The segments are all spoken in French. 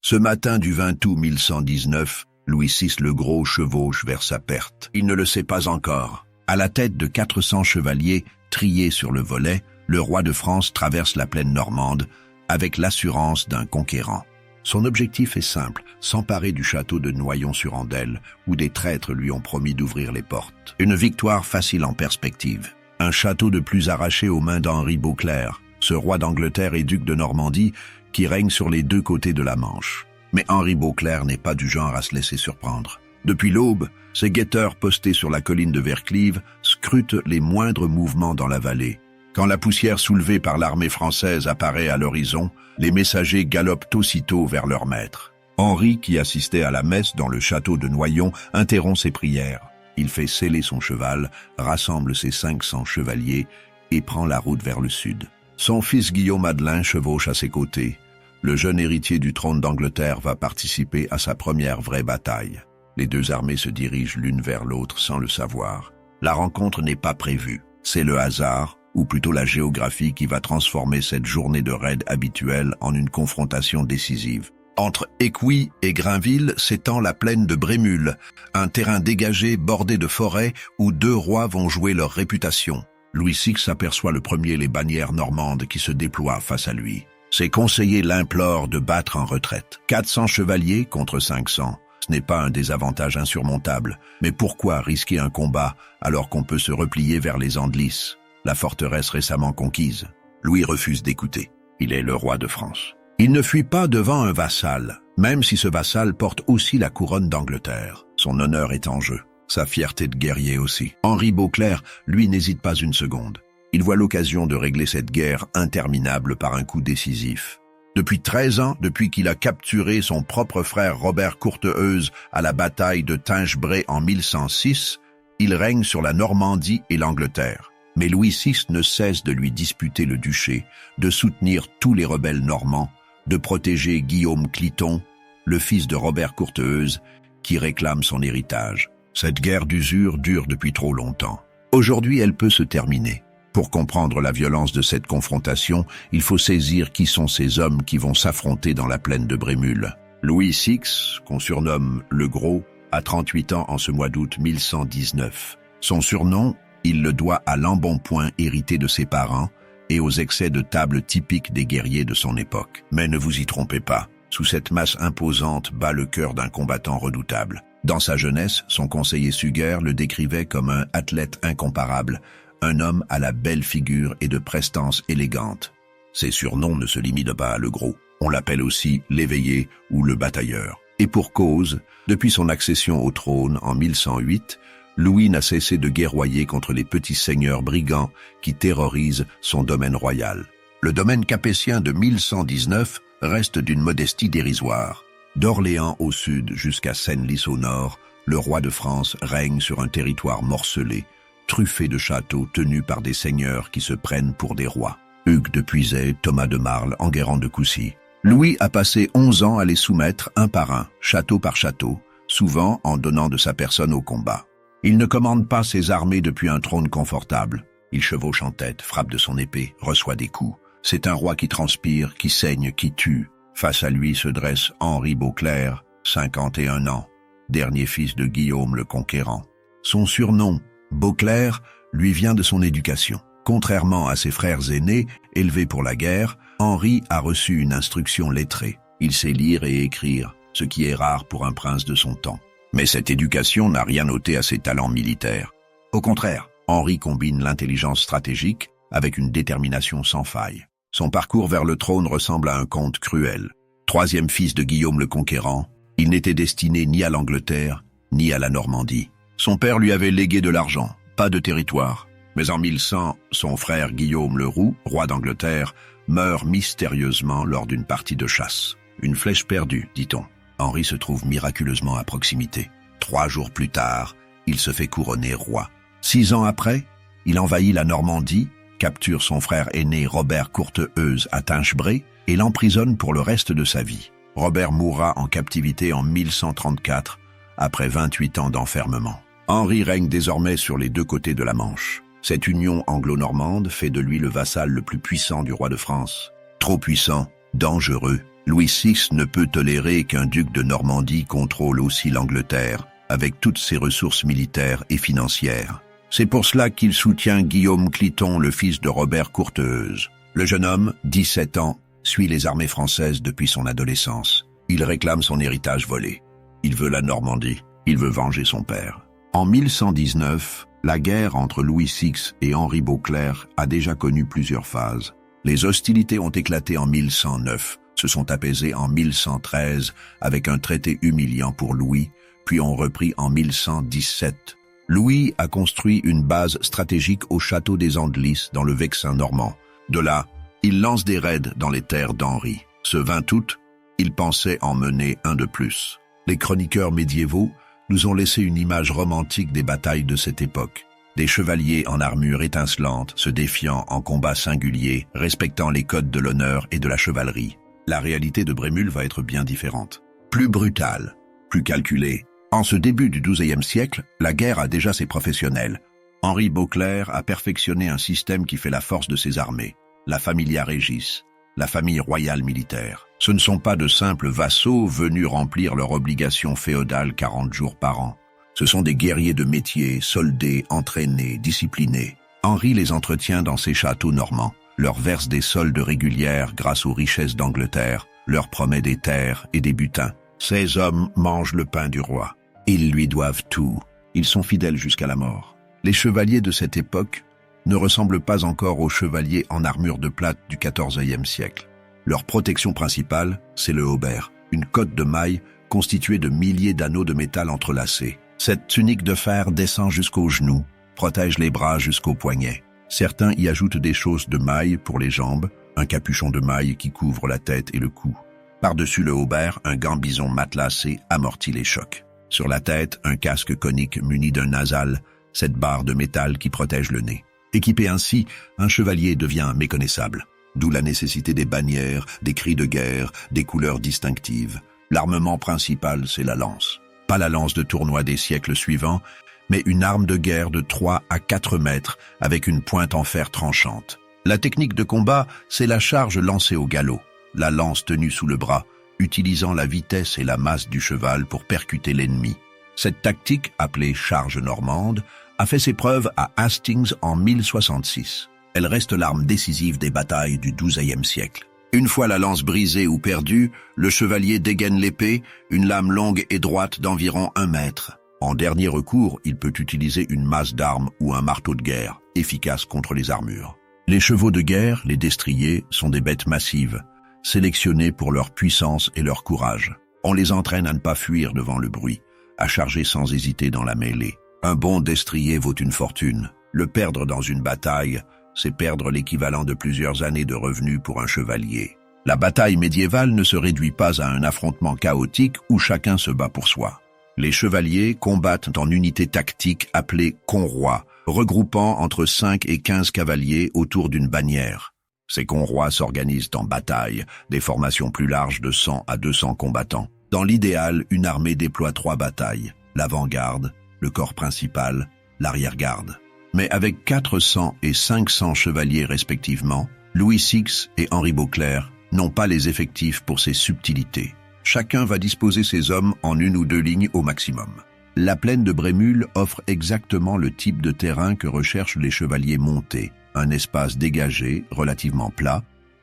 Ce matin du 20 août 1119, Louis VI le Gros chevauche vers sa perte. Il ne le sait pas encore. À la tête de 400 chevaliers triés sur le volet, le roi de France traverse la plaine normande avec l'assurance d'un conquérant. Son objectif est simple, s'emparer du château de Noyon-sur-Andelle, où des traîtres lui ont promis d'ouvrir les portes. Une victoire facile en perspective. Un château de plus arraché aux mains d'Henri Beauclerc, ce roi d'Angleterre et duc de Normandie, qui règne sur les deux côtés de la Manche. Mais Henri Beauclerc n'est pas du genre à se laisser surprendre. Depuis l'aube, ses guetteurs postés sur la colline de Verclive scrutent les moindres mouvements dans la vallée. Quand la poussière soulevée par l'armée française apparaît à l'horizon, les messagers galopent aussitôt vers leur maître. Henri, qui assistait à la messe dans le château de Noyon, interrompt ses prières. Il fait seller son cheval, rassemble ses 500 chevaliers et prend la route vers le sud. Son fils Guillaume Adelin chevauche à ses côtés. Le jeune héritier du trône d'Angleterre va participer à sa première vraie bataille. Les deux armées se dirigent l'une vers l'autre sans le savoir. La rencontre n'est pas prévue. C'est le hasard, ou plutôt la géographie, qui va transformer cette journée de raid habituelle en une confrontation décisive. Entre Écouis et Grainville s'étend la plaine de Brémule, un terrain dégagé bordé de forêts où deux rois vont jouer leur réputation. Louis VI aperçoit le premier les bannières normandes qui se déploient face à lui. Ses conseillers l'implorent de battre en retraite. 400 chevaliers contre 500. Ce n'est pas un désavantage insurmontable. Mais pourquoi risquer un combat alors qu'on peut se replier vers les Andelys, la forteresse récemment conquise? Louis refuse d'écouter. Il est le roi de France. Il ne fuit pas devant un vassal, même si ce vassal porte aussi la couronne d'Angleterre. Son honneur est en jeu. Sa fierté de guerrier aussi. Henri Beauclerc, lui, n'hésite pas une seconde. Il voit l'occasion de régler cette guerre interminable par un coup décisif. Depuis 13 ans, depuis qu'il a capturé son propre frère Robert Courteheuse à la bataille de Tinchebray en 1106, il règne sur la Normandie et l'Angleterre. Mais Louis VI ne cesse de lui disputer le duché, de soutenir tous les rebelles normands, de protéger Guillaume Cliton, le fils de Robert Courteheuse, qui réclame son héritage. Cette guerre d'usure dure depuis trop longtemps. Aujourd'hui, elle peut se terminer. Pour comprendre la violence de cette confrontation, il faut saisir qui sont ces hommes qui vont s'affronter dans la plaine de Brémule. Louis VI, qu'on surnomme le Gros, a 38 ans en ce mois d'août 1119. Son surnom, il le doit à l'embonpoint hérité de ses parents et aux excès de table typiques des guerriers de son époque. Mais ne vous y trompez pas, sous cette masse imposante bat le cœur d'un combattant redoutable. Dans sa jeunesse, son conseiller Suger le décrivait comme un athlète incomparable, un homme à la belle figure et de prestance élégante. Ses surnoms ne se limitent pas à le Gros. On l'appelle aussi l'éveillé ou le batailleur. Et pour cause, depuis son accession au trône en 1108, Louis n'a cessé de guerroyer contre les petits seigneurs brigands qui terrorisent son domaine royal. Le domaine capétien de 1119 reste d'une modestie dérisoire. D'Orléans au sud jusqu'à Senlis au nord, le roi de France règne sur un territoire morcelé, truffé de châteaux tenus par des seigneurs qui se prennent pour des rois. Hugues de Puiset, Thomas de Marle, Enguerrand de Coucy. Louis a passé 11 ans à les soumettre un par un, château par château, souvent en donnant de sa personne au combat. Il ne commande pas ses armées depuis un trône confortable. Il chevauche en tête, frappe de son épée, reçoit des coups. C'est un roi qui transpire, qui saigne, qui tue. Face à lui se dresse Henri Beauclerc, 51 ans, dernier fils de Guillaume le Conquérant. Son surnom, Beauclerc, lui vient de son éducation. Contrairement à ses frères aînés, élevés pour la guerre, Henri a reçu une instruction lettrée. Il sait lire et écrire, ce qui est rare pour un prince de son temps. Mais cette éducation n'a rien ôté à ses talents militaires. Au contraire, Henri combine l'intelligence stratégique avec une détermination sans faille. Son parcours vers le trône ressemble à un conte cruel. Troisième fils de Guillaume le Conquérant, il n'était destiné ni à l'Angleterre, ni à la Normandie. Son père lui avait légué de l'argent, pas de territoire. Mais en 1100, son frère Guillaume le Roux, roi d'Angleterre, meurt mystérieusement lors d'une partie de chasse. Une flèche perdue, dit-on. Henri se trouve miraculeusement à proximité. 3 jours plus tard, il se fait couronner roi. 6 ans après, il envahit la Normandie, capture son frère aîné Robert Courteheuse à Tinchebray et l'emprisonne pour le reste de sa vie. Robert mourra en captivité en 1134, après 28 ans d'enfermement. Henri règne désormais sur les deux côtés de la Manche. Cette union anglo-normande fait de lui le vassal le plus puissant du roi de France. Trop puissant, dangereux, Louis VI ne peut tolérer qu'un duc de Normandie contrôle aussi l'Angleterre, avec toutes ses ressources militaires et financières. C'est pour cela qu'il soutient Guillaume Cliton, le fils de Robert Courteheuse. Le jeune homme, 17 ans, suit les armées françaises depuis son adolescence. Il réclame son héritage volé. Il veut la Normandie. Il veut venger son père. En 1119, la guerre entre Louis VI et Henri Beauclerc a déjà connu plusieurs phases. Les hostilités ont éclaté en 1109, se sont apaisées en 1113 avec un traité humiliant pour Louis, puis ont repris en 1117. Louis a construit une base stratégique au château des Andelys dans le Vexin normand. De là, il lance des raids dans les terres d'Henri. Ce 20 août, il pensait en mener un de plus. Les chroniqueurs médiévaux nous ont laissé une image romantique des batailles de cette époque. Des chevaliers en armure étincelante, se défiant en combat singulier, respectant les codes de l'honneur et de la chevalerie. La réalité de Brémul va être bien différente. Plus brutale, plus calculée. En ce début du XIIe siècle, la guerre a déjà ses professionnels. Henri Beauclerc a perfectionné un système qui fait la force de ses armées, la Familia Regis, la famille royale militaire. Ce ne sont pas de simples vassaux venus remplir leurs obligations féodales 40 jours par an. Ce sont des guerriers de métier, soldés, entraînés, disciplinés. Henri les entretient dans ses châteaux normands, leur verse des soldes régulières grâce aux richesses d'Angleterre, leur promet des terres et des butins. Ces hommes mangent le pain du roi. Ils lui doivent tout. Ils sont fidèles jusqu'à la mort. Les chevaliers de cette époque ne ressemblent pas encore aux chevaliers en armure de plate du XIVe siècle. Leur protection principale, c'est le haubert, une cotte de mailles constituée de milliers d'anneaux de métal entrelacés. Cette tunique de fer descend jusqu'aux genoux, protège les bras jusqu'aux poignets. Certains y ajoutent des chausses de mailles pour les jambes, un capuchon de mailles qui couvre la tête et le cou. Par-dessus le haubert, un gant-bison matelassé amortit les chocs. Sur la tête, un casque conique muni d'un nasal, cette barre de métal qui protège le nez. Équipé ainsi, un chevalier devient méconnaissable. D'où la nécessité des bannières, des cris de guerre, des couleurs distinctives. L'armement principal, c'est la lance. Pas la lance de tournoi des siècles suivants, mais une arme de guerre de 3 à 4 mètres avec une pointe en fer tranchante. La technique de combat, c'est la charge lancée au galop, la lance tenue sous le bras, utilisant la vitesse et la masse du cheval pour percuter l'ennemi. Cette tactique, appelée charge normande, a fait ses preuves à Hastings en 1066. Elle reste l'arme décisive des batailles du XIIe siècle. Une fois la lance brisée ou perdue, le chevalier dégaine l'épée, une lame longue et droite d'environ 1 mètre. En dernier recours, il peut utiliser une masse d'armes ou un marteau de guerre, efficace contre les armures. Les chevaux de guerre, les destriers, sont des bêtes massives, sélectionnées pour leur puissance et leur courage. On les entraîne à ne pas fuir devant le bruit, à charger sans hésiter dans la mêlée. Un bon destrier vaut une fortune. Le perdre dans une bataille, c'est perdre l'équivalent de plusieurs années de revenus pour un chevalier. La bataille médiévale ne se réduit pas à un affrontement chaotique où chacun se bat pour soi. Les chevaliers combattent en unités tactiques appelées conrois, regroupant entre 5 et 15 cavaliers autour d'une bannière. Ces conrois s'organisent en batailles, des formations plus larges de 100 à 200 combattants. Dans l'idéal, une armée déploie 3 batailles, l'avant-garde, le corps principal, l'arrière-garde. Mais avec 400 et 500 chevaliers respectivement, Louis VI et Henri Beauclerc n'ont pas les effectifs pour ces subtilités. Chacun va disposer ses hommes en 1 ou 2 lignes au maximum. La plaine de Brémul offre exactement le type de terrain que recherchent les chevaliers montés, un espace dégagé, relativement plat,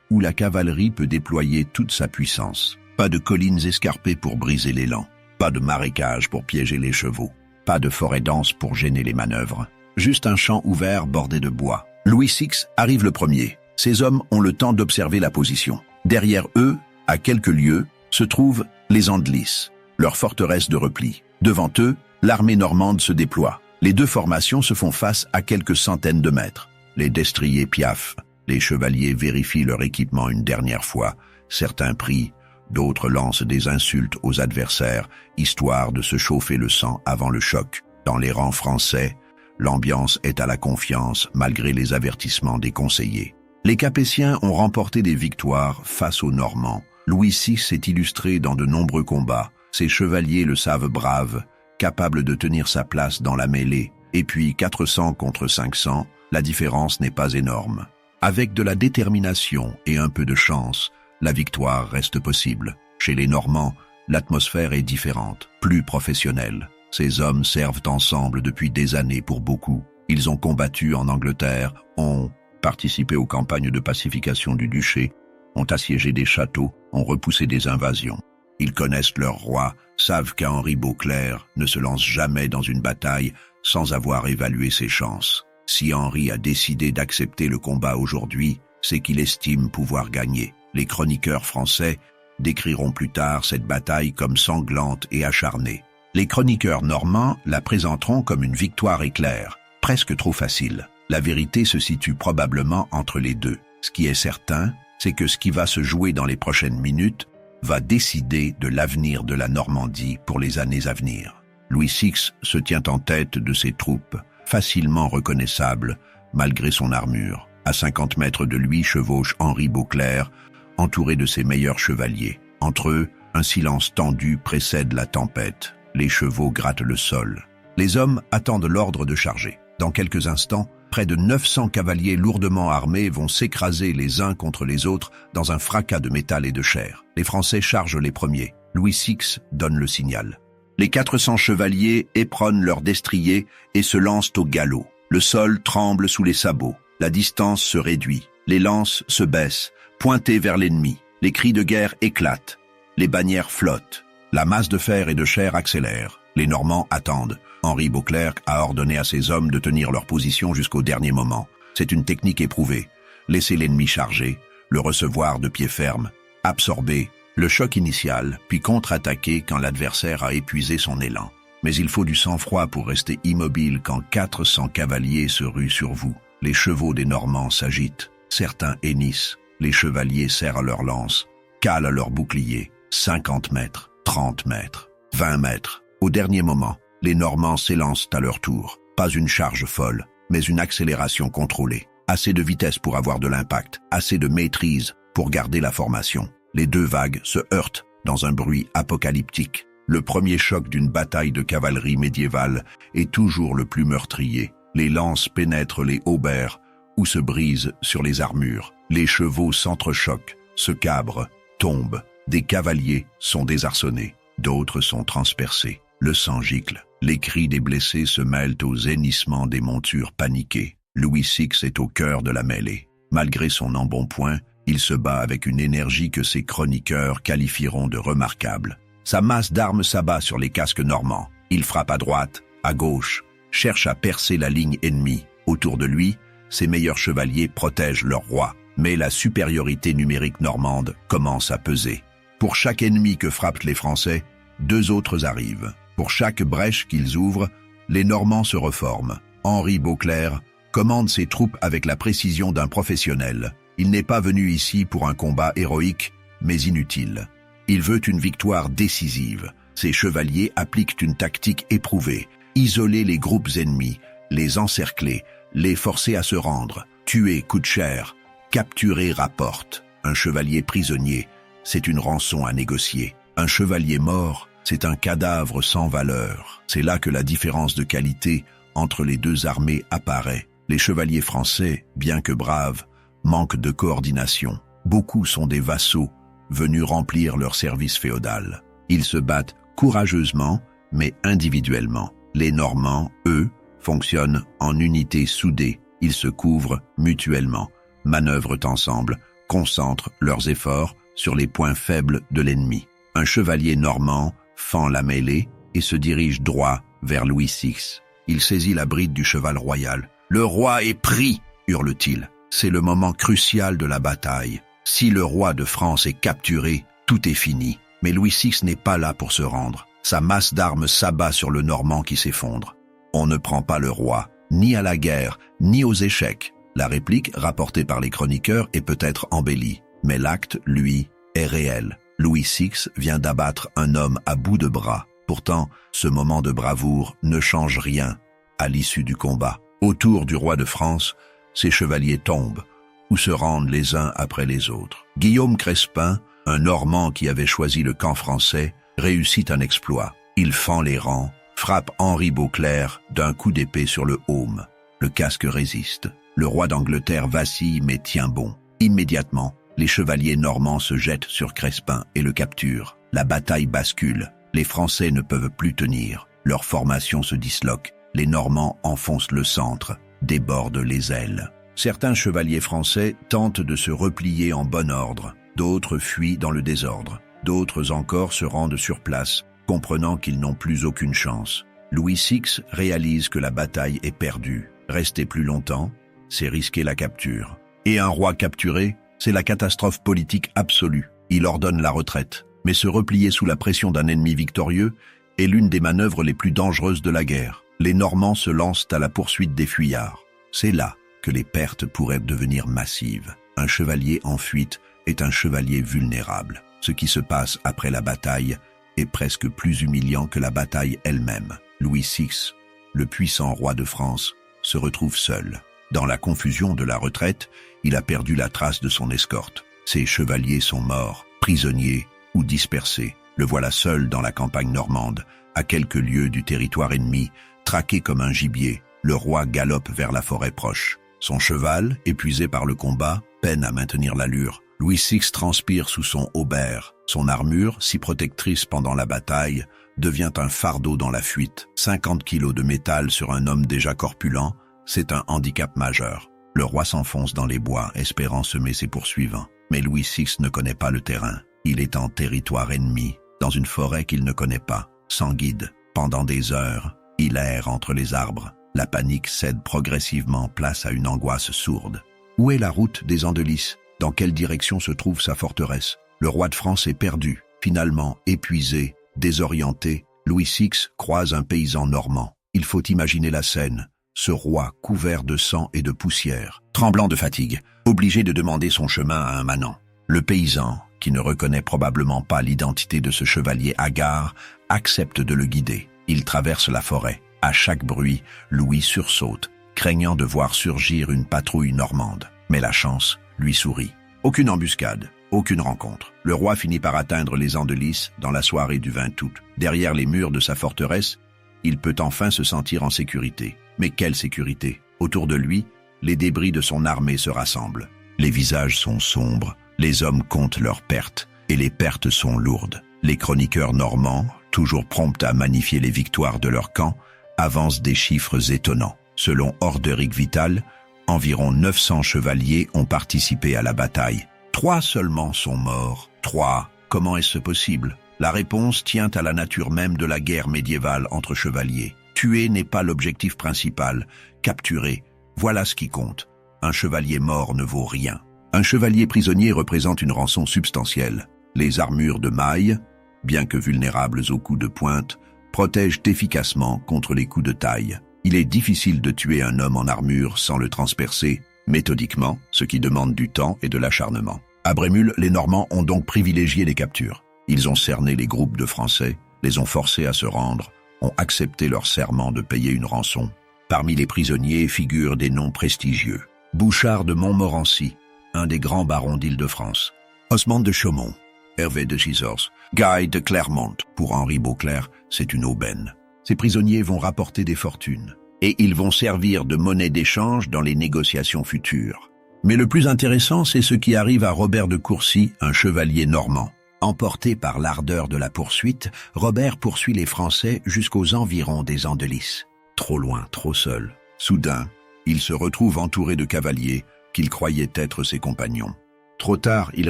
où la cavalerie peut déployer toute sa puissance. Pas de collines escarpées pour briser l'élan, pas de marécages pour piéger les chevaux, pas de forêt dense pour gêner les manœuvres. Juste un champ ouvert bordé de bois. Louis VI arrive le premier. Ses hommes ont le temps d'observer la position. Derrière eux, à quelques lieues, se trouvent les Andelys, leur forteresse de repli. Devant eux, l'armée normande se déploie. Les 2 formations se font face à quelques centaines de mètres. Les destriers piaffent. Les chevaliers vérifient leur équipement une dernière fois. Certains prient, d'autres lancent des insultes aux adversaires, histoire de se chauffer le sang avant le choc. Dans les rangs français, l'ambiance est à la confiance malgré les avertissements des conseillers. Les Capétiens ont remporté des victoires face aux Normands. Louis VI s'est illustré dans de nombreux combats. Ses chevaliers le savent brave, capable de tenir sa place dans la mêlée. Et puis 400 contre 500, la différence n'est pas énorme. Avec de la détermination et un peu de chance, la victoire reste possible. Chez les Normands, l'atmosphère est différente, plus professionnelle. Ces hommes servent ensemble depuis des années pour beaucoup. Ils ont combattu en Angleterre, ont participé aux campagnes de pacification du duché, ont assiégé des châteaux, ont repoussé des invasions. Ils connaissent leur roi, savent qu'Henri Beauclerc ne se lance jamais dans une bataille sans avoir évalué ses chances. Si Henri a décidé d'accepter le combat aujourd'hui, c'est qu'il estime pouvoir gagner. Les chroniqueurs français décriront plus tard cette bataille comme sanglante et acharnée. Les chroniqueurs normands la présenteront comme une victoire éclair, presque trop facile. La vérité se situe probablement entre les deux. Ce qui est certain, c'est que ce qui va se jouer dans les prochaines minutes va décider de l'avenir de la Normandie pour les années à venir. Louis VI se tient en tête de ses troupes, facilement reconnaissable malgré son armure. À 50 mètres de lui chevauche Henri Beauclerc, entouré de ses meilleurs chevaliers. Entre eux, un silence tendu précède la tempête. Les chevaux grattent le sol. Les hommes attendent l'ordre de charger. Dans quelques instants, près de 900 cavaliers lourdement armés vont s'écraser les uns contre les autres dans un fracas de métal et de chair. Les Français chargent les premiers. Louis VI donne le signal. Les 400 chevaliers éperonnent leurs destriers et se lancent au galop. Le sol tremble sous les sabots. La distance se réduit. Les lances se baissent, pointées vers l'ennemi. Les cris de guerre éclatent. Les bannières flottent. La masse de fer et de chair accélère. Les Normands attendent. Henri Beauclerc a ordonné à ses hommes de tenir leur position jusqu'au dernier moment. C'est une technique éprouvée. Laisser l'ennemi charger, le recevoir de pied ferme, absorber le choc initial, puis contre-attaquer quand l'adversaire a épuisé son élan. Mais il faut du sang-froid pour rester immobile quand 400 cavaliers se ruent sur vous. Les chevaux des Normands s'agitent. Certains hennissent. Les chevaliers serrent leurs lances, calent leurs boucliers. 50 mètres, 30 mètres, 20 mètres. Au dernier moment, les Normands s'élancent à leur tour. Pas une charge folle, mais une accélération contrôlée. Assez de vitesse pour avoir de l'impact, assez de maîtrise pour garder la formation. Les deux vagues se heurtent dans un bruit apocalyptique. Le premier choc d'une bataille de cavalerie médiévale est toujours le plus meurtrier. Les lances pénètrent les haubers ou se brisent sur les armures. Les chevaux s'entrechoquent, se cabrent, tombent. Des cavaliers sont désarçonnés, d'autres sont transpercés. Le sang gicle. Les cris des blessés se mêlent aux hennissements des montures paniquées. Louis VI est au cœur de la mêlée. Malgré son embonpoint, il se bat avec une énergie que ses chroniqueurs qualifieront de remarquable. Sa masse d'armes s'abat sur les casques normands. Il frappe à droite, à gauche, cherche à percer la ligne ennemie. Autour de lui, ses meilleurs chevaliers protègent leur roi. Mais la supériorité numérique normande commence à peser. Pour chaque ennemi que frappent les Français, deux autres arrivent. Pour chaque brèche qu'ils ouvrent, les Normands se reforment. Henri Beauclerc commande ses troupes avec la précision d'un professionnel. Il n'est pas venu ici pour un combat héroïque, mais inutile. Il veut une victoire décisive. Ses chevaliers appliquent une tactique éprouvée. Isoler les groupes ennemis, les encercler, les forcer à se rendre. Tuer coûte cher, capturer rapporte. Un chevalier prisonnier, c'est une rançon à négocier. Un chevalier mort, c'est un cadavre sans valeur. C'est là que la différence de qualité entre les deux armées apparaît. Les chevaliers français, bien que braves, manquent de coordination. Beaucoup sont des vassaux, venus remplir leur service féodal. Ils se battent courageusement, mais individuellement. Les Normands, eux, fonctionnent en unités soudées. Ils se couvrent mutuellement, manœuvrent ensemble, concentrent leurs efforts sur les points faibles de l'ennemi. Un chevalier normand fend la mêlée et se dirige droit vers Louis VI. Il saisit la bride du cheval royal. « Le roi est pris !» hurle-t-il. C'est le moment crucial de la bataille. Si le roi de France est capturé, tout est fini. Mais Louis VI n'est pas là pour se rendre. Sa masse d'armes s'abat sur le Normand qui s'effondre. On ne prend pas le roi, ni à la guerre, ni aux échecs. La réplique, rapportée par les chroniqueurs, est peut-être embellie. Mais l'acte, lui, est réel. Louis VI vient d'abattre un homme à bout de bras. Pourtant, ce moment de bravoure ne change rien à l'issue du combat. Autour du roi de France, ses chevaliers tombent ou se rendent les uns après les autres. Guillaume Crespin, un Normand qui avait choisi le camp français, réussit un exploit. Il fend les rangs, frappe Henri Beauclerc d'un coup d'épée sur le aume. Le casque résiste. Le roi d'Angleterre vacille mais tient bon. Immédiatement, Les chevaliers normands se jettent sur Crespin et le capturent. La bataille bascule. Les Français ne peuvent plus tenir. Leur formation se disloque. Les Normands enfoncent le centre, débordent les ailes. Certains chevaliers français tentent de se replier en bon ordre. D'autres fuient dans le désordre. D'autres encore se rendent sur place, comprenant qu'ils n'ont plus aucune chance. Louis VI réalise que la bataille est perdue. Rester plus longtemps, c'est risquer la capture. Et un roi capturé, c'est la catastrophe politique absolue. Il ordonne la retraite. Mais se replier sous la pression d'un ennemi victorieux est l'une des manœuvres les plus dangereuses de la guerre. Les Normands se lancent à la poursuite des fuyards. C'est là que les pertes pourraient devenir massives. Un chevalier en fuite est un chevalier vulnérable. Ce qui se passe après la bataille est presque plus humiliant que la bataille elle-même. Louis VI, le puissant roi de France, se retrouve seul. Dans la confusion de la retraite, il a perdu la trace de son escorte. Ses chevaliers sont morts, prisonniers ou dispersés. Le voilà seul dans la campagne normande, à quelques lieues du territoire ennemi, traqué comme un gibier. Le roi galope vers la forêt proche. Son cheval, épuisé par le combat, peine à maintenir l'allure. Louis VI transpire sous son haubert. Son armure, si protectrice pendant la bataille, devient un fardeau dans la fuite. 50 kilos de métal sur un homme déjà corpulent, c'est un handicap majeur. Le roi s'enfonce dans les bois, espérant semer ses poursuivants. Mais Louis VI ne connaît pas le terrain. Il est en territoire ennemi, dans une forêt qu'il ne connaît pas, sans guide. Pendant des heures, il erre entre les arbres. La panique cède progressivement place à une angoisse sourde. Où est la route des Andelys? Dans quelle direction se trouve sa forteresse? Le roi de France est perdu. Finalement, épuisé, désorienté, Louis VI croise un paysan normand. Il faut imaginer la scène. Ce roi couvert de sang et de poussière, tremblant de fatigue, obligé de demander son chemin à un manant. Le paysan, qui ne reconnaît probablement pas l'identité de ce chevalier hagard, accepte de le guider. Il traverse la forêt. À chaque bruit, Louis sursaute, craignant de voir surgir une patrouille normande. Mais la chance lui sourit. Aucune embuscade, aucune rencontre. Le roi finit par atteindre les Andelys dans la soirée du 20 août. Derrière les murs de sa forteresse, il peut enfin se sentir en sécurité. Mais quelle sécurité? Autour de lui, les débris de son armée se rassemblent. Les visages sont sombres, les hommes comptent leurs pertes, et les pertes sont lourdes. Les chroniqueurs normands, toujours prompts à magnifier les victoires de leur camp, avancent des chiffres étonnants. Selon Orderic Vital, environ 900 chevaliers ont participé à la bataille. 3 seulement sont morts. 3, comment est-ce possible? La réponse tient à la nature même de la guerre médiévale entre chevaliers. Tuer n'est pas l'objectif principal. Capturer, voilà ce qui compte. Un chevalier mort ne vaut rien. Un chevalier prisonnier représente une rançon substantielle. Les armures de maille, bien que vulnérables aux coups de pointe, protègent efficacement contre les coups de taille. Il est difficile de tuer un homme en armure sans le transpercer, méthodiquement, ce qui demande du temps et de l'acharnement. À Brémul, les Normands ont donc privilégié les captures. Ils ont cerné les groupes de Français, les ont forcés à se rendre, ont accepté leur serment de payer une rançon. Parmi les prisonniers figurent des noms prestigieux. Bouchard de Montmorency, un des grands barons d'Île-de-France. Osmond de Chaumont, Hervé de Gisors, Guy de Clermont. Pour Henri Beauclerc, c'est une aubaine. Ces prisonniers vont rapporter des fortunes. Et ils vont servir de monnaie d'échange dans les négociations futures. Mais le plus intéressant, c'est ce qui arrive à Robert de Courcy, un chevalier normand. Emporté par l'ardeur de la poursuite, Robert poursuit les Français jusqu'aux environs des Andelys. Trop loin, trop seul. Soudain, il se retrouve entouré de cavaliers qu'il croyait être ses compagnons. Trop tard, il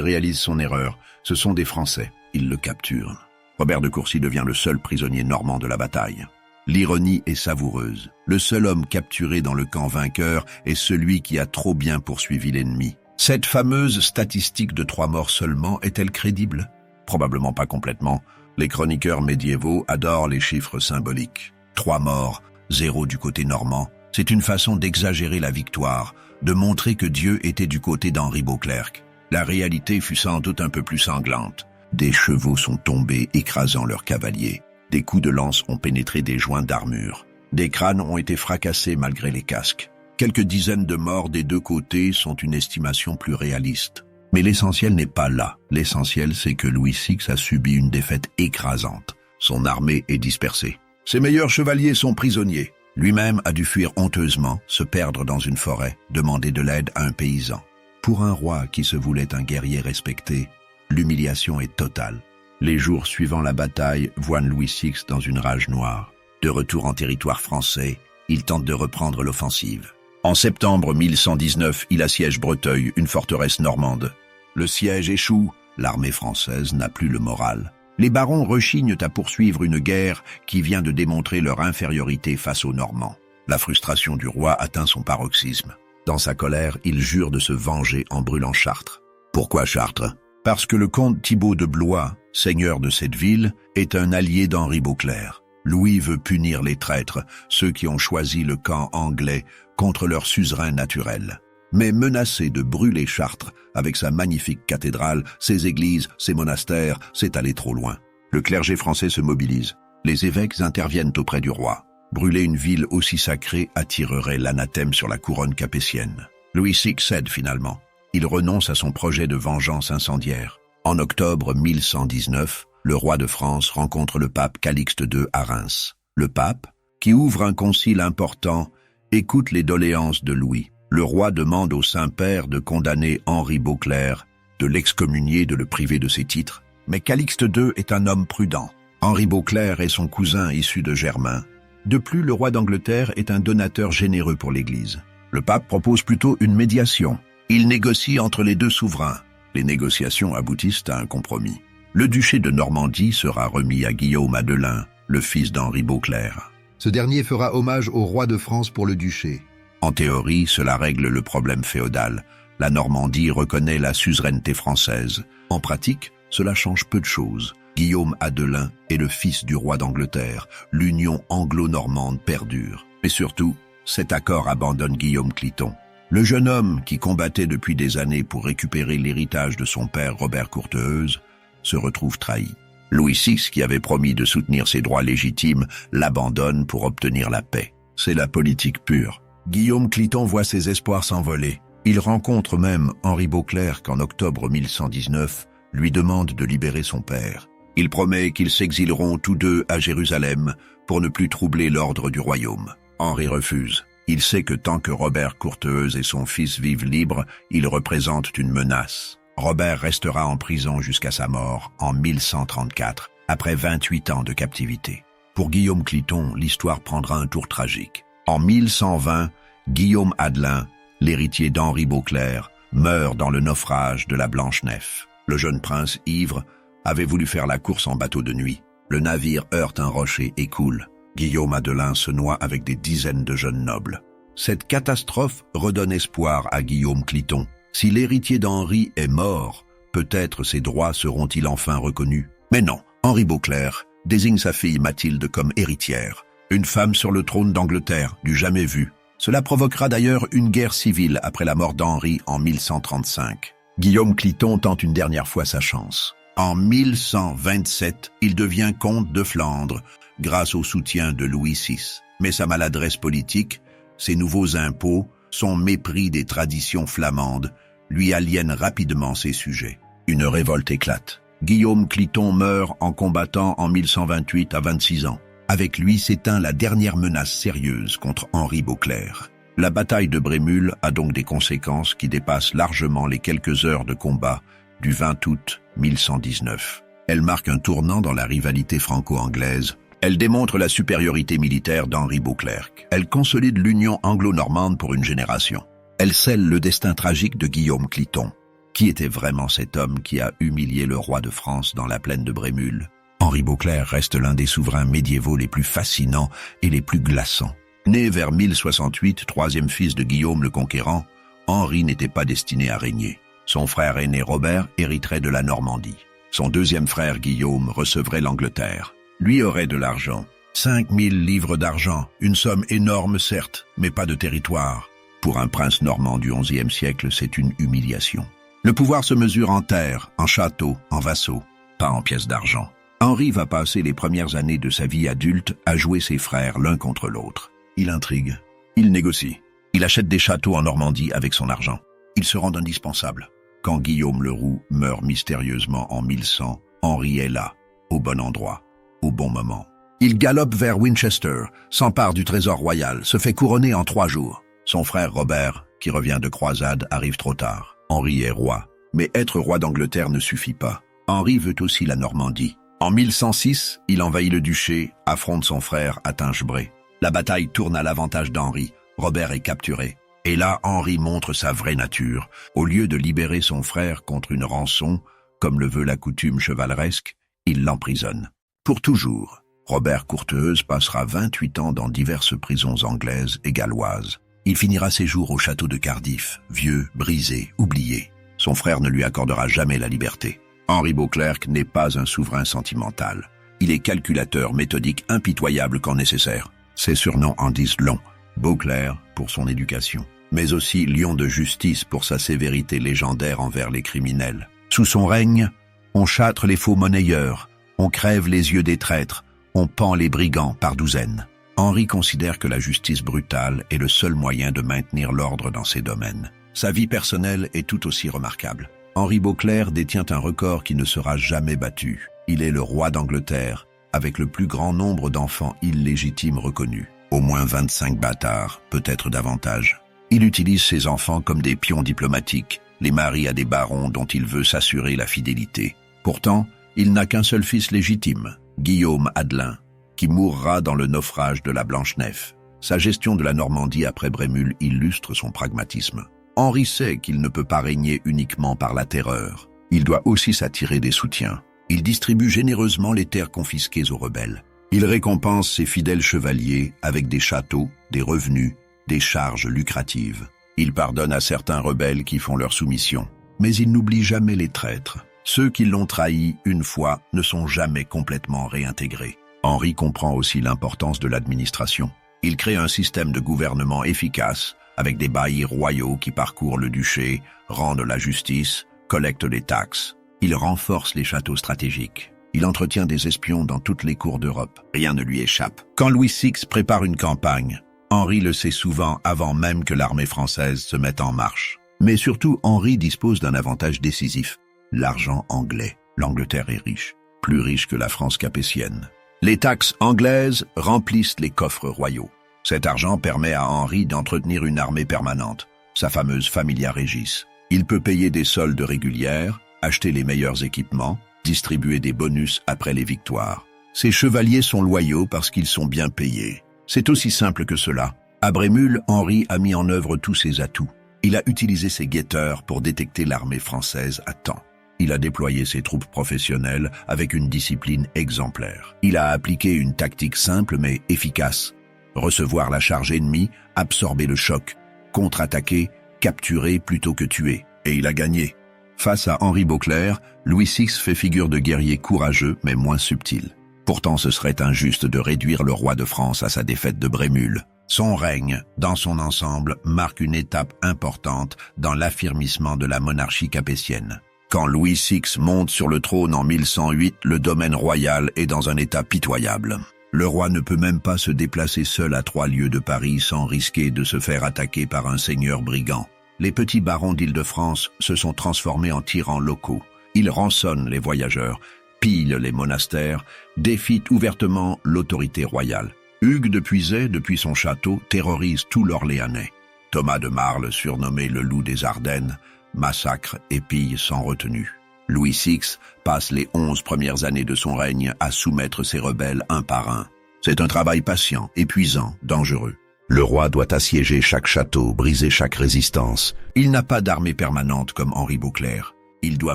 réalise son erreur. Ce sont des Français. Ils le capturent. Robert de Courcy devient le seul prisonnier normand de la bataille. L'ironie est savoureuse. Le seul homme capturé dans le camp vainqueur est celui qui a trop bien poursuivi l'ennemi. Cette fameuse statistique de 3 morts seulement est-elle crédible? Probablement pas complètement. Les chroniqueurs médiévaux adorent les chiffres symboliques. 3 morts, 0 du côté normand. C'est une façon d'exagérer la victoire, de montrer que Dieu était du côté d'Henri Beauclerc. La réalité fut sans doute un peu plus sanglante. Des chevaux sont tombés, écrasant leurs cavaliers. Des coups de lance ont pénétré des joints d'armure. Des crânes ont été fracassés malgré les casques. Quelques dizaines de morts des 2 côtés sont une estimation plus réaliste. Mais l'essentiel n'est pas là. L'essentiel, c'est que Louis VI a subi une défaite écrasante. Son armée est dispersée. Ses meilleurs chevaliers sont prisonniers. Lui-même a dû fuir honteusement, se perdre dans une forêt, demander de l'aide à un paysan. Pour un roi qui se voulait un guerrier respecté, l'humiliation est totale. Les jours suivant la bataille voient Louis VI dans une rage noire. De retour en territoire français, il tente de reprendre l'offensive. En septembre 1119, il assiège Breteuil, une forteresse normande. Le siège échoue, l'armée française n'a plus le moral. Les barons rechignent à poursuivre une guerre qui vient de démontrer leur infériorité face aux Normands. La frustration du roi atteint son paroxysme. Dans sa colère, il jure de se venger en brûlant Chartres. Pourquoi Chartres? Parce que le comte Thibaut de Blois, seigneur de cette ville, est un allié d'Henri Beauclerc. Louis veut punir les traîtres, ceux qui ont choisi le camp anglais contre leur suzerain naturel. Mais menacé de brûler Chartres avec sa magnifique cathédrale, ses églises, ses monastères, c'est aller trop loin. Le clergé français se mobilise. Les évêques interviennent auprès du roi. Brûler une ville aussi sacrée attirerait l'anathème sur la couronne capétienne. Louis VI cède finalement. Il renonce à son projet de vengeance incendiaire. En octobre 1119, le roi de France rencontre le pape Calixte II à Reims. Le pape, qui ouvre un concile important, écoute les doléances de Louis. Le roi demande au Saint-Père de condamner Henri Beauclerc, de l'excommunier, de le priver de ses titres. Mais Calixte II est un homme prudent. Henri Beauclerc est son cousin issu de Germain. De plus, le roi d'Angleterre est un donateur généreux pour l'Église. Le pape propose plutôt une médiation. Il négocie entre les deux souverains. Les négociations aboutissent à un compromis. Le duché de Normandie sera remis à Guillaume Adelin, le fils d'Henri Beauclerc. Ce dernier fera hommage au roi de France pour le duché. En théorie, cela règle le problème féodal. La Normandie reconnaît la suzeraineté française. En pratique, cela change peu de choses. Guillaume Adelin est le fils du roi d'Angleterre. L'union anglo-normande perdure. Mais surtout, cet accord abandonne Guillaume Cliton. Le jeune homme, qui combattait depuis des années pour récupérer l'héritage de son père Robert Courteheuse, se retrouve trahi. Louis VI, qui avait promis de soutenir ses droits légitimes, l'abandonne pour obtenir la paix. C'est la politique pure. Guillaume Cliton voit ses espoirs s'envoler. Il rencontre même Henri Beauclerc qu'en octobre 1119 lui demande de libérer son père. Il promet qu'ils s'exileront tous deux à Jérusalem pour ne plus troubler l'ordre du royaume. Henri refuse. Il sait que tant que Robert Courteheuse et son fils vivent libres, ils représentent une menace. Robert restera en prison jusqu'à sa mort en 1134, après 28 ans de captivité. Pour Guillaume Cliton, l'histoire prendra un tour tragique. En 1120, Guillaume Adelin, l'héritier d'Henri Beauclerc, meurt dans le naufrage de la Blanche-Nef. Le jeune prince, ivre, avait voulu faire la course en bateau de nuit. Le navire heurte un rocher et coule. Guillaume Adelin se noie avec des dizaines de jeunes nobles. Cette catastrophe redonne espoir à Guillaume Cliton. Si l'héritier d'Henri est mort, peut-être ses droits seront-ils enfin reconnus. Mais non, Henri Beauclerc désigne sa fille Mathilde comme héritière. Une femme sur le trône d'Angleterre, du jamais vu. Cela provoquera d'ailleurs une guerre civile après la mort d'Henri en 1135. Guillaume Cliton tente une dernière fois sa chance. En 1127, il devient comte de Flandre, grâce au soutien de Louis VI. Mais sa maladresse politique, ses nouveaux impôts, son mépris des traditions flamandes, lui aliènent rapidement ses sujets. Une révolte éclate. Guillaume Cliton meurt en combattant en 1128 à 26 ans. Avec lui s'éteint la dernière menace sérieuse contre Henri Beauclerc. La bataille de Brémul a donc des conséquences qui dépassent largement les quelques heures de combat du 20 août 1119. Elle marque un tournant dans la rivalité franco-anglaise. Elle démontre la supériorité militaire d'Henri Beauclerc. Elle consolide l'union anglo-normande pour une génération. Elle scelle le destin tragique de Guillaume Cliton. Qui était vraiment cet homme qui a humilié le roi de France dans la plaine de Brémul? Henri Beauclerc reste l'un des souverains médiévaux les plus fascinants et les plus glaçants. Né vers 1068, troisième fils de Guillaume le Conquérant, Henri n'était pas destiné à régner. Son frère aîné Robert hériterait de la Normandie. Son deuxième frère Guillaume recevrait l'Angleterre. Lui aurait de l'argent. 5000 livres d'argent, une somme énorme certes, mais pas de territoire. Pour un prince normand du XIe siècle, c'est une humiliation. Le pouvoir se mesure en terre, en châteaux, en vassaux, pas en pièces d'argent. Henri va passer les premières années de sa vie adulte à jouer ses frères l'un contre l'autre. Il intrigue, il négocie, il achète des châteaux en Normandie avec son argent. Il se rend indispensable. Quand Guillaume le Roux meurt mystérieusement en 1100, Henri est là, au bon endroit, au bon moment. Il galope vers Winchester, s'empare du trésor royal, se fait couronner en 3 jours. Son frère Robert, qui revient de croisade, arrive trop tard. Henri est roi, mais être roi d'Angleterre ne suffit pas. Henri veut aussi la Normandie. En 1106, il envahit le duché, affronte son frère à Tinchebray. La bataille tourne à l'avantage d'Henri. Robert est capturé. Et là, Henri montre sa vraie nature. Au lieu de libérer son frère contre une rançon, comme le veut la coutume chevaleresque, il l'emprisonne. Pour toujours. Robert Courteheuse passera 28 ans dans diverses prisons anglaises et galloises. Il finira ses jours au château de Cardiff, vieux, brisé, oublié. Son frère ne lui accordera jamais la liberté. Henri Beauclerc n'est pas un souverain sentimental. Il est calculateur, méthodique, impitoyable quand nécessaire. Ses surnoms en disent long. Beauclerc pour son éducation, mais aussi lion de justice pour sa sévérité légendaire envers les criminels. Sous son règne, on châtre les faux monnayeurs, on crève les yeux des traîtres, on pend les brigands par douzaines. Henri considère que la justice brutale est le seul moyen de maintenir l'ordre dans ces domaines. Sa vie personnelle est tout aussi remarquable. Henri Beauclerc détient un record qui ne sera jamais battu. Il est le roi d'Angleterre, avec le plus grand nombre d'enfants illégitimes reconnus. Au moins 25 bâtards, peut-être davantage. Il utilise ses enfants comme des pions diplomatiques, les marie à des barons dont il veut s'assurer la fidélité. Pourtant, il n'a qu'un seul fils légitime, Guillaume Adelin, qui mourra dans le naufrage de la Blanche-Nef. Sa gestion de la Normandie après Brémule illustre son pragmatisme. Henri sait qu'il ne peut pas régner uniquement par la terreur. Il doit aussi s'attirer des soutiens. Il distribue généreusement les terres confisquées aux rebelles. Il récompense ses fidèles chevaliers avec des châteaux, des revenus, des charges lucratives. Il pardonne à certains rebelles qui font leur soumission. Mais il n'oublie jamais les traîtres. Ceux qui l'ont trahi une fois ne sont jamais complètement réintégrés. Henri comprend aussi l'importance de l'administration. Il crée un système de gouvernement efficace, avec des baillis royaux qui parcourent le duché, rendent la justice, collectent les taxes. Il renforce les châteaux stratégiques. Il entretient des espions dans toutes les cours d'Europe. Rien ne lui échappe. Quand Louis VI prépare une campagne, Henri le sait souvent avant même que l'armée française se mette en marche. Mais surtout, Henri dispose d'un avantage décisif. L'argent anglais. L'Angleterre est riche. Plus riche que la France capétienne. Les taxes anglaises remplissent les coffres royaux. Cet argent permet à Henri d'entretenir une armée permanente, sa fameuse Familia Regis. Il peut payer des soldes régulières, acheter les meilleurs équipements, distribuer des bonus après les victoires. Ces chevaliers sont loyaux parce qu'ils sont bien payés. C'est aussi simple que cela. À Brémule, Henri a mis en œuvre tous ses atouts. Il a utilisé ses guetteurs pour détecter l'armée française à temps. Il a déployé ses troupes professionnelles avec une discipline exemplaire. Il a appliqué une tactique simple mais efficace. Recevoir la charge ennemie, absorber le choc, contre-attaquer, capturer plutôt que tuer. Et il a gagné. Face à Henri Beauclerc, Louis VI fait figure de guerrier courageux mais moins subtil. Pourtant ce serait injuste de réduire le roi de France à sa défaite de Brémule. Son règne, dans son ensemble, marque une étape importante dans l'affirmissement de la monarchie capétienne. Quand Louis VI monte sur le trône en 1108, le domaine royal est dans un état pitoyable. Le roi ne peut même pas se déplacer seul à 3 lieues de Paris sans risquer de se faire attaquer par un seigneur brigand. Les petits barons d'Île-de-France se sont transformés en tyrans locaux. Ils rançonnent les voyageurs, pillent les monastères, défient ouvertement l'autorité royale. Hugues de Puiset, depuis son château, terrorise tout l'Orléanais. Thomas de Marle, surnommé le loup des Ardennes, massacre et pille sans retenue. Louis VI passe les 11 premières années de son règne à soumettre ses rebelles un par un. C'est un travail patient, épuisant, dangereux. Le roi doit assiéger chaque château, briser chaque résistance. Il n'a pas d'armée permanente comme Henri Beauclerc. Il doit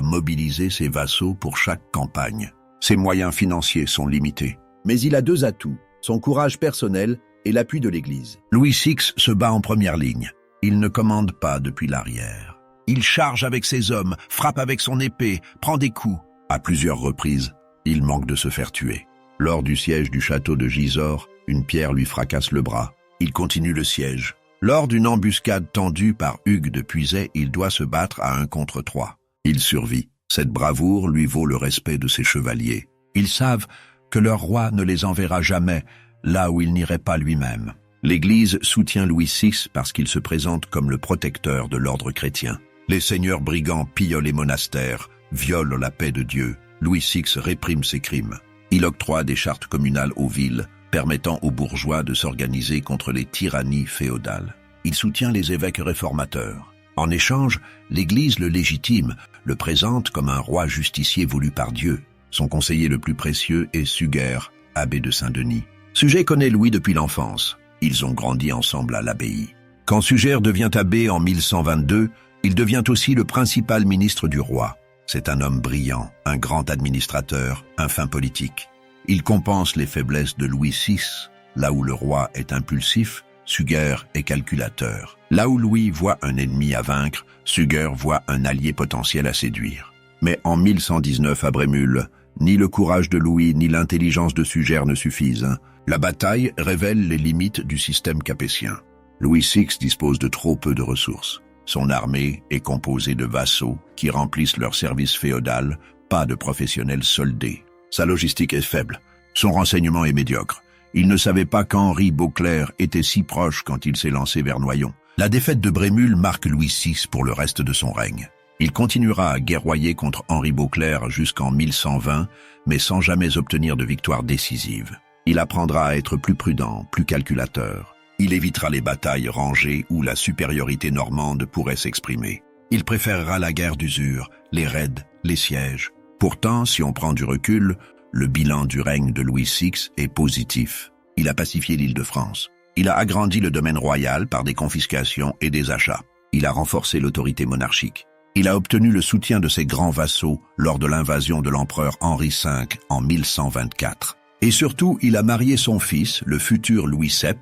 mobiliser ses vassaux pour chaque campagne. Ses moyens financiers sont limités. Mais il a 2 atouts, son courage personnel et l'appui de l'Église. Louis VI se bat en première ligne. Il ne commande pas depuis l'arrière. Il charge avec ses hommes, frappe avec son épée, prend des coups. À plusieurs reprises, il manque de se faire tuer. Lors du siège du château de Gisors, une pierre lui fracasse le bras. Il continue le siège. Lors d'une embuscade tendue par Hugues de Puiset, il doit se battre à 1 contre 3. Il survit. Cette bravoure lui vaut le respect de ses chevaliers. Ils savent que leur roi ne les enverra jamais là où il n'irait pas lui-même. L'Église soutient Louis VI parce qu'il se présente comme le protecteur de l'ordre chrétien. Les seigneurs brigands pillent les monastères, violent la paix de Dieu. Louis VI réprime ces crimes. Il octroie des chartes communales aux villes, permettant aux bourgeois de s'organiser contre les tyrannies féodales. Il soutient les évêques réformateurs. En échange, l'Église le légitime, le présente comme un roi justicier voulu par Dieu. Son conseiller le plus précieux est Suger, abbé de Saint-Denis. Suger connaît Louis depuis l'enfance. Ils ont grandi ensemble à l'abbaye. Quand Suger devient abbé en 1122, il devient aussi le principal ministre du roi. C'est un homme brillant, un grand administrateur, un fin politique. Il compense les faiblesses de Louis VI. Là où le roi est impulsif, Suger est calculateur. Là où Louis voit un ennemi à vaincre, Suger voit un allié potentiel à séduire. Mais en 1119 à Brémule, ni le courage de Louis ni l'intelligence de Suger ne suffisent. La bataille révèle les limites du système capétien. Louis VI dispose de trop peu de ressources. Son armée est composée de vassaux qui remplissent leur service féodal, pas de professionnels soldés. Sa logistique est faible. Son renseignement est médiocre. Il ne savait pas qu'Henri Beauclerc était si proche quand il s'est lancé vers Noyon. La défaite de Brémule marque Louis VI pour le reste de son règne. Il continuera à guerroyer contre Henri Beauclerc jusqu'en 1120, mais sans jamais obtenir de victoire décisive. Il apprendra à être plus prudent, plus calculateur. Il évitera les batailles rangées où la supériorité normande pourrait s'exprimer. Il préférera la guerre d'usure, les raids, les sièges. Pourtant, si on prend du recul, le bilan du règne de Louis VI est positif. Il a pacifié l'Île-de-France. Il a agrandi le domaine royal par des confiscations et des achats. Il a renforcé l'autorité monarchique. Il a obtenu le soutien de ses grands vassaux lors de l'invasion de l'empereur Henri V en 1124. Et surtout, il a marié son fils, le futur Louis VII,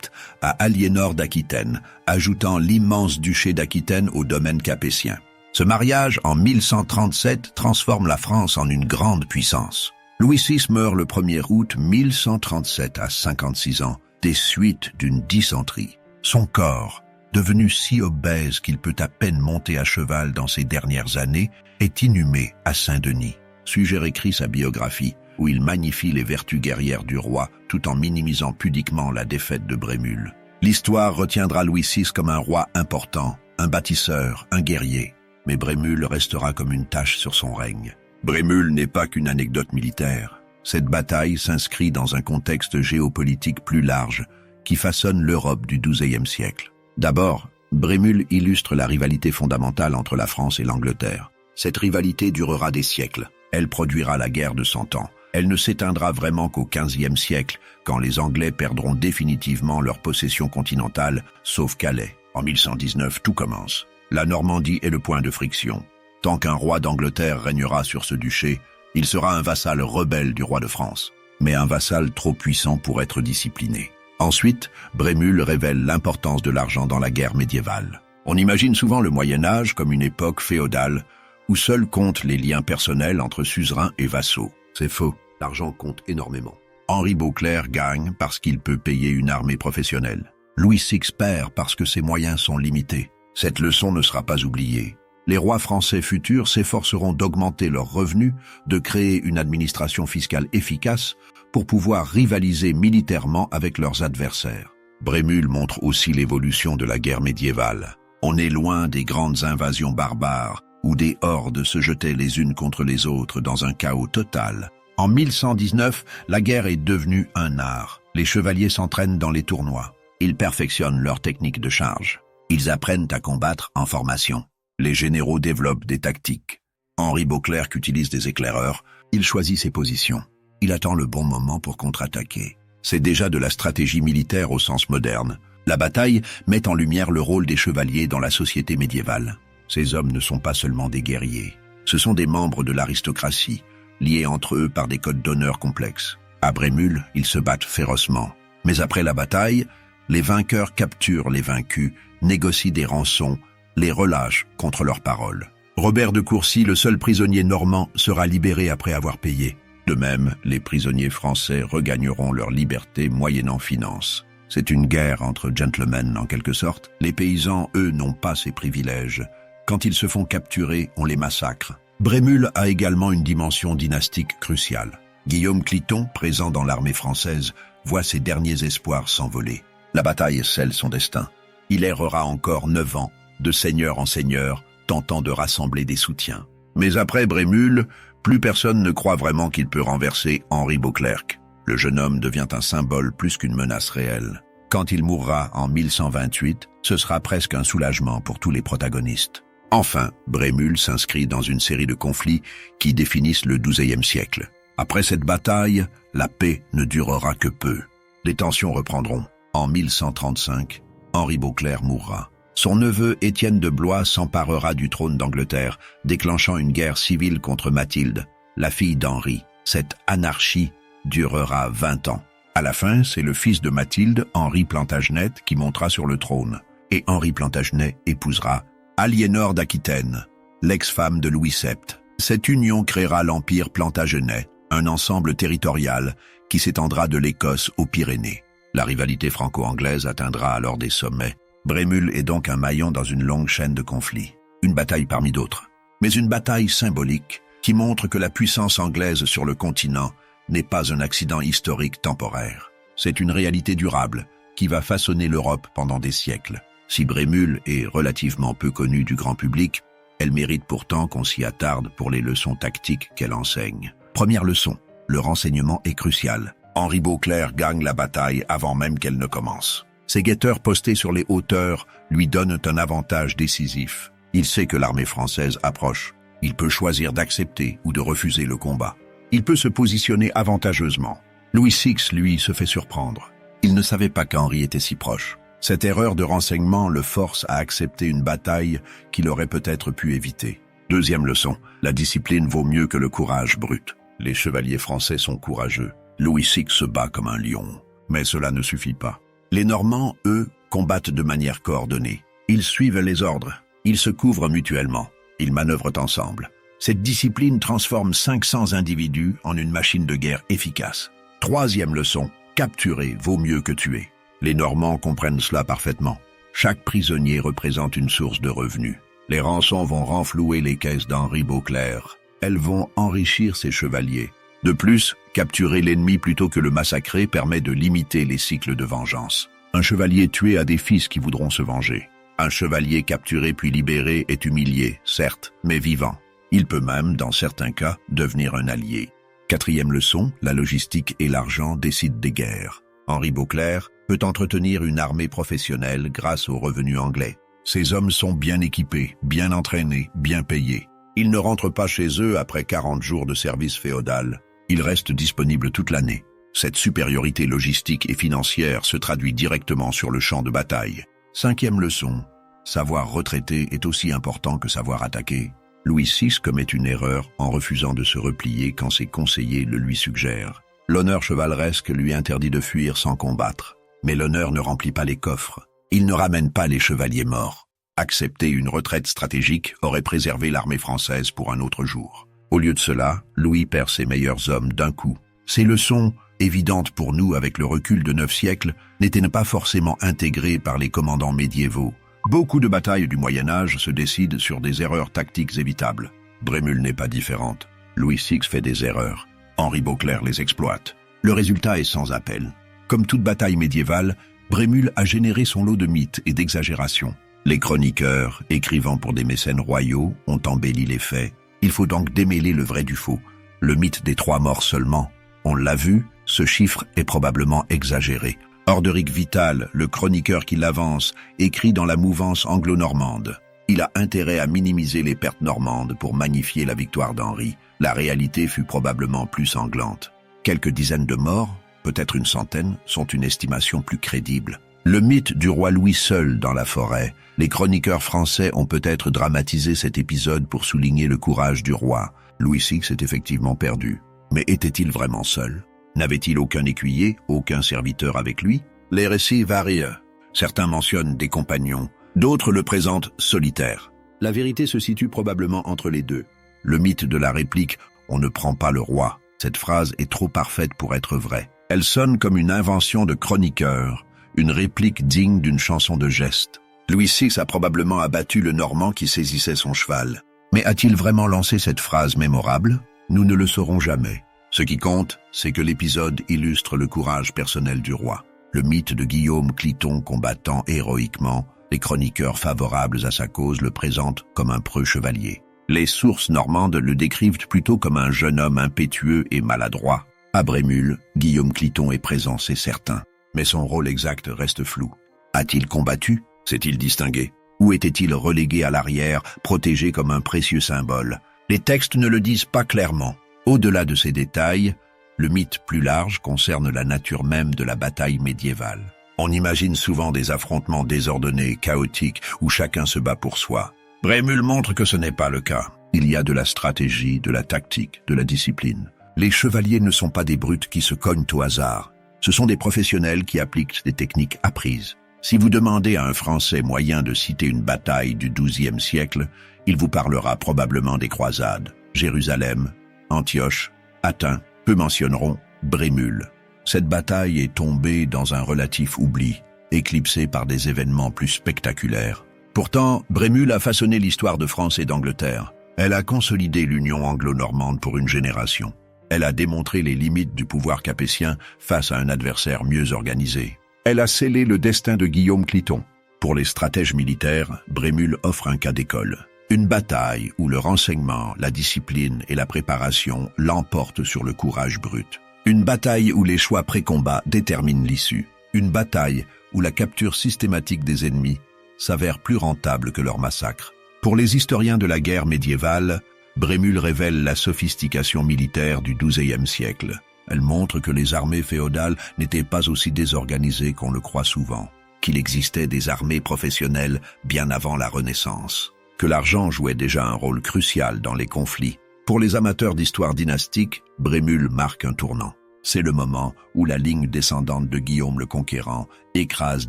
à Aliénor d'Aquitaine, ajoutant l'immense duché d'Aquitaine au domaine capétien. Ce mariage, en 1137, transforme la France en une grande puissance. Louis VI meurt le 1er août 1137 à 56 ans, des suites d'une dysenterie. Son corps, devenu si obèse qu'il peut à peine monter à cheval dans ses dernières années, est inhumé à Saint-Denis. Suger écrit sa biographie, où il magnifie les vertus guerrières du roi, tout en minimisant pudiquement la défaite de Brémule. L'histoire retiendra Louis VI comme un roi important, un bâtisseur, un guerrier. Mais Brémule restera comme une tache sur son règne. Brémule n'est pas qu'une anecdote militaire. Cette bataille s'inscrit dans un contexte géopolitique plus large, qui façonne l'Europe du XIIe siècle. D'abord, Brémule illustre la rivalité fondamentale entre la France et l'Angleterre. Cette rivalité durera des siècles. Elle produira la guerre de 100 ans. Elle ne s'éteindra vraiment qu'au XVe siècle, quand les Anglais perdront définitivement leur possession continentale, sauf Calais. En 1119, tout commence. La Normandie est le point de friction. Tant qu'un roi d'Angleterre régnera sur ce duché, il sera un vassal rebelle du roi de France, mais un vassal trop puissant pour être discipliné. Ensuite, Brémule révèle l'importance de l'argent dans la guerre médiévale. On imagine souvent le Moyen-Âge comme une époque féodale, où seuls comptent les liens personnels entre suzerains et vassaux. C'est faux, l'argent compte énormément. Henri Beauclerc gagne parce qu'il peut payer une armée professionnelle. Louis VI perd parce que ses moyens sont limités. Cette leçon ne sera pas oubliée. Les rois français futurs s'efforceront d'augmenter leurs revenus, de créer une administration fiscale efficace pour pouvoir rivaliser militairement avec leurs adversaires. Brémule montre aussi l'évolution de la guerre médiévale. On est loin des grandes invasions barbares, où des hordes se jetaient les unes contre les autres dans un chaos total. En 1119, la guerre est devenue un art. Les chevaliers s'entraînent dans les tournois. Ils perfectionnent leur technique de charge. Ils apprennent à combattre en formation. Les généraux développent des tactiques. Henri Beauclerc utilise des éclaireurs. Il choisit ses positions. Il attend le bon moment pour contre-attaquer. C'est déjà de la stratégie militaire au sens moderne. La bataille met en lumière le rôle des chevaliers dans la société médiévale. Ces hommes ne sont pas seulement des guerriers. Ce sont des membres de l'aristocratie, liés entre eux par des codes d'honneur complexes. À Brémule, ils se battent férocement. Mais après la bataille, les vainqueurs capturent les vaincus, négocient des rançons, les relâchent contre leurs paroles. Robert de Courcy, le seul prisonnier normand, sera libéré après avoir payé. De même, les prisonniers français regagneront leur liberté moyennant finance. C'est une guerre entre gentlemen en quelque sorte. Les paysans, eux, n'ont pas ces privilèges. Quand ils se font capturer, on les massacre. Brémule a également une dimension dynastique cruciale. Guillaume Cliton, présent dans l'armée française, voit ses derniers espoirs s'envoler. La bataille scelle son destin. Il errera encore 9 ans, de seigneur en seigneur, tentant de rassembler des soutiens. Mais après Brémule, plus personne ne croit vraiment qu'il peut renverser Henri Beauclerc. Le jeune homme devient un symbole plus qu'une menace réelle. Quand il mourra en 1128, ce sera presque un soulagement pour tous les protagonistes. Enfin, Brémul s'inscrit dans une série de conflits qui définissent le XIIe siècle. Après cette bataille, la paix ne durera que peu. Les tensions reprendront. En 1135, Henri Beauclerc mourra. Son neveu Étienne de Blois s'emparera du trône d'Angleterre, déclenchant une guerre civile contre Mathilde, la fille d'Henri. Cette anarchie durera 20 ans. À la fin, c'est le fils de Mathilde, Henri Plantagenet, qui montera sur le trône. Et Henri Plantagenet épousera Aliénor d'Aquitaine, l'ex-femme de Louis VII. Cette union créera l'empire Plantagenet, un ensemble territorial qui s'étendra de l'Écosse aux Pyrénées. La rivalité franco-anglaise atteindra alors des sommets. Brémul est donc un maillon dans une longue chaîne de conflits. Une bataille parmi d'autres. Mais une bataille symbolique qui montre que la puissance anglaise sur le continent n'est pas un accident historique temporaire. C'est une réalité durable qui va façonner l'Europe pendant des siècles. Si Brémul est relativement peu connue du grand public, elle mérite pourtant qu'on s'y attarde pour les leçons tactiques qu'elle enseigne. Première leçon, le renseignement est crucial. Henri Beauclerc gagne la bataille avant même qu'elle ne commence. Ses guetteurs postés sur les hauteurs lui donnent un avantage décisif. Il sait que l'armée française approche. Il peut choisir d'accepter ou de refuser le combat. Il peut se positionner avantageusement. Louis VI, lui, se fait surprendre. Il ne savait pas qu'Henri était si proche. Cette erreur de renseignement le force à accepter une bataille qu'il aurait peut-être pu éviter. Deuxième leçon, la discipline vaut mieux que le courage brut. Les chevaliers français sont courageux. Louis VI se bat comme un lion. Mais cela ne suffit pas. Les Normands, eux, combattent de manière coordonnée. Ils suivent les ordres. Ils se couvrent mutuellement. Ils manœuvrent ensemble. Cette discipline transforme 500 individus en une machine de guerre efficace. Troisième leçon, capturer vaut mieux que tuer. Les Normands comprennent cela parfaitement. Chaque prisonnier représente une source de revenus. Les rançons vont renflouer les caisses d'Henri Beauclerc. Elles vont enrichir ses chevaliers. De plus, capturer l'ennemi plutôt que le massacrer permet de limiter les cycles de vengeance. Un chevalier tué a des fils qui voudront se venger. Un chevalier capturé puis libéré est humilié, certes, mais vivant. Il peut même, dans certains cas, devenir un allié. Quatrième leçon, la logistique et l'argent décident des guerres. Henri Beauclerc peut entretenir une armée professionnelle grâce aux revenus anglais. Ces hommes sont bien équipés, bien entraînés, bien payés. Ils ne rentrent pas chez eux après 40 jours de service féodal. Ils restent disponibles toute l'année. Cette supériorité logistique et financière se traduit directement sur le champ de bataille. Cinquième leçon, savoir retraiter est aussi important que savoir attaquer. Louis VI commet une erreur en refusant de se replier quand ses conseillers le lui suggèrent. L'honneur chevaleresque lui interdit de fuir sans combattre. Mais l'honneur ne remplit pas les coffres. Il ne ramène pas les chevaliers morts. Accepter une retraite stratégique aurait préservé l'armée française pour un autre jour. Au lieu de cela, Louis perd ses meilleurs hommes d'un coup. Ces leçons, évidentes pour nous avec le recul de 9 siècles, n'étaient pas forcément intégrées par les commandants médiévaux. Beaucoup de batailles du Moyen-Âge se décident sur des erreurs tactiques évitables. Brémul n'est pas différente. Louis VI fait des erreurs. Henri Beauclerc les exploite. Le résultat est sans appel. Comme toute bataille médiévale, Brémul a généré son lot de mythes et d'exagérations. Les chroniqueurs, écrivant pour des mécènes royaux, ont embelli les faits. Il faut donc démêler le vrai du faux. Le mythe des 3 morts seulement. On l'a vu, ce chiffre est probablement exagéré. Orderic Vital, le chroniqueur qui l'avance, écrit dans la mouvance anglo-normande. Il a intérêt à minimiser les pertes normandes pour magnifier la victoire d'Henri. La réalité fut probablement plus sanglante. Quelques dizaines de morts, peut-être une centaine, sont une estimation plus crédible. Le mythe du roi Louis seul dans la forêt. Les chroniqueurs français ont peut-être dramatisé cet épisode pour souligner le courage du roi. Louis VI est effectivement perdu. Mais était-il vraiment seul? N'avait-il aucun écuyer, aucun serviteur avec lui? Les récits varient. Certains mentionnent des compagnons, d'autres le présentent solitaire. La vérité se situe probablement entre les deux. Le mythe de la réplique « on ne prend pas le roi ». Cette phrase est trop parfaite pour être vraie. Elle sonne comme une invention de chroniqueur, une réplique digne d'une chanson de geste. Louis VI a probablement abattu le Normand qui saisissait son cheval. Mais a-t-il vraiment lancé cette phrase mémorable? Nous ne le saurons jamais. Ce qui compte, c'est que l'épisode illustre le courage personnel du roi. Le mythe de Guillaume Cliton combattant héroïquement, les chroniqueurs favorables à sa cause le présentent comme un preux chevalier. Les sources normandes le décrivent plutôt comme un jeune homme impétueux et maladroit. À Brémul, Guillaume Cliton est présent, c'est certain. mais son rôle exact reste flou. A-t-il combattu? S'est-il distingué? Ou était-il relégué à l'arrière, protégé comme un précieux symbole? Les textes ne le disent pas clairement. Au-delà de ces détails, le mythe plus large concerne la nature même de la bataille médiévale. On imagine souvent des affrontements désordonnés, chaotiques, où chacun se bat pour soi. Brémul montre que ce n'est pas le cas. Il y a de la stratégie, de la tactique, de la discipline. Les chevaliers ne sont pas des brutes qui se cognent au hasard. Ce sont des professionnels qui appliquent des techniques apprises. Si vous demandez à un Français moyen de citer une bataille du XIIe siècle, il vous parlera probablement des croisades, Jérusalem, Antioche, Athènes. Peu mentionneront Brémul. Cette bataille est tombée dans un relatif oubli, éclipsée par des événements plus spectaculaires. Pourtant, Brémul a façonné l'histoire de France et d'Angleterre. Elle a consolidé l'union anglo-normande pour une génération. Elle a démontré les limites du pouvoir capétien face à un adversaire mieux organisé. Elle a scellé le destin de Guillaume Cliton. Pour les stratèges militaires, Brémul offre un cas d'école. Une bataille où le renseignement, la discipline et la préparation l'emportent sur le courage brut. Une bataille où les choix pré-combat déterminent l'issue. Une bataille où la capture systématique des ennemis s'avère plus rentable que leur massacre. Pour les historiens de la guerre médiévale, Brémul révèle la sophistication militaire du XIIe siècle. Elle montre que les armées féodales n'étaient pas aussi désorganisées qu'on le croit souvent, qu'il existait des armées professionnelles bien avant la Renaissance, que l'argent jouait déjà un rôle crucial dans les conflits. Pour les amateurs d'histoire dynastique, Brémul marque un tournant. C'est le moment où la ligne descendante de Guillaume le Conquérant écrase